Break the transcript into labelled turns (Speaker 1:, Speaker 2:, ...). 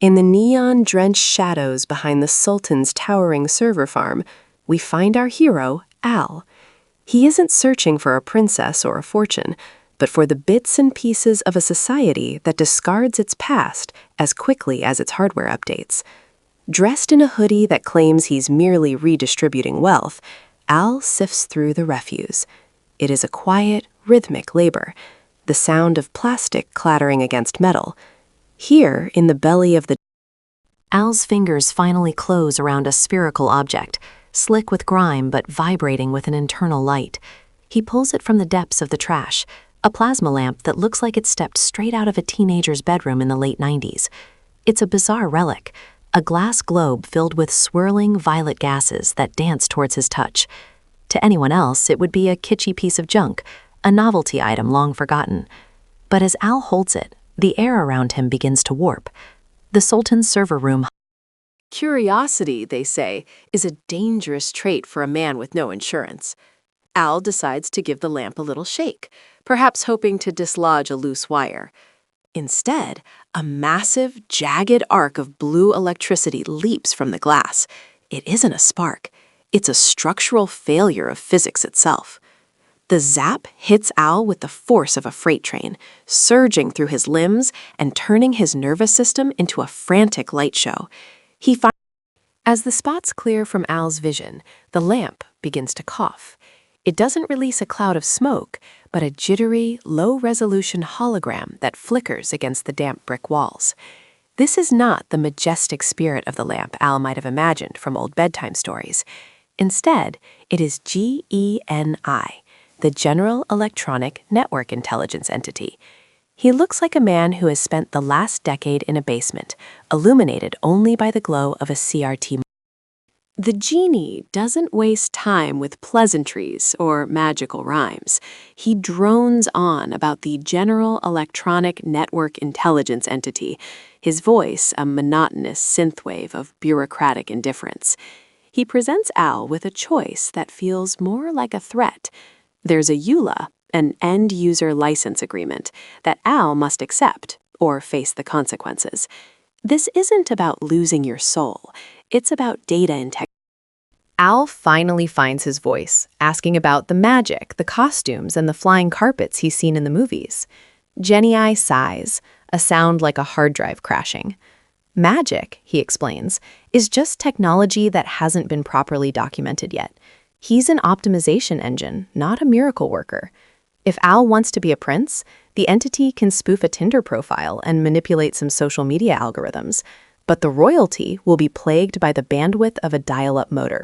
Speaker 1: In the neon-drenched shadows behind the Sultan's towering server farm, we find our hero, Al. He isn't searching for a princess or a fortune, but for the bits and pieces of a society that discards its past as quickly as its hardware updates. Dressed in a hoodie that claims he's merely redistributing wealth, Al sifts through the refuse. It is a quiet, rhythmic labor, the sound of plastic clattering against metal. Here, in the belly of the Al's fingers finally close around a spherical object, slick with grime but vibrating with an internal light. He pulls it from the depths of the trash, a plasma lamp that looks like it stepped straight out of a teenager's bedroom in the late 90s. It's a bizarre relic, a glass globe filled with swirling violet gases that dance towards his touch. To anyone else, it would be a kitschy piece of junk, a novelty item long forgotten. But as Al holds it, the air around him begins to warp. The Sultan's server room.
Speaker 2: Curiosity, they say, is a dangerous trait for a man with no insurance. Al decides to give the lamp a little shake, perhaps hoping to dislodge a loose wire. Instead, a massive, jagged arc of blue electricity leaps from the glass. It isn't a spark. It's a structural failure of physics itself. The zap hits Al with the force of a freight train, surging through his limbs and turning his nervous system into a frantic light show. As the spots clear from Al's vision, the lamp begins to cough. It doesn't release a cloud of smoke, but a jittery, low-resolution hologram that flickers against the damp brick walls. This is not the majestic spirit of the lamp Al might have imagined from old bedtime stories. Instead, it is GENI, the General Electronic Network Intelligence Entity. He looks like a man who has spent the last decade in a basement, illuminated only by the glow of a CRT. The genie doesn't waste time with pleasantries or magical rhymes. He drones on about the General Electronic Network Intelligence Entity, his voice a monotonous synthwave of bureaucratic indifference. He presents Al with a choice that feels more like a threat. There's a EULA, an end-user license agreement, that Al must accept or face the consequences. This isn't about losing your soul. It's about data integrity. Al finally finds his voice, asking about the magic, the costumes, and the flying carpets he's seen in the movies. Genii sighs, a sound like a hard drive crashing. Magic, he explains, is just technology that hasn't been properly documented yet. He's an optimization engine, not a miracle worker. If Al wants to be a prince, the entity can spoof a Tinder profile and manipulate some social media algorithms, but the royalty will be plagued by the bandwidth of a dial-up motor.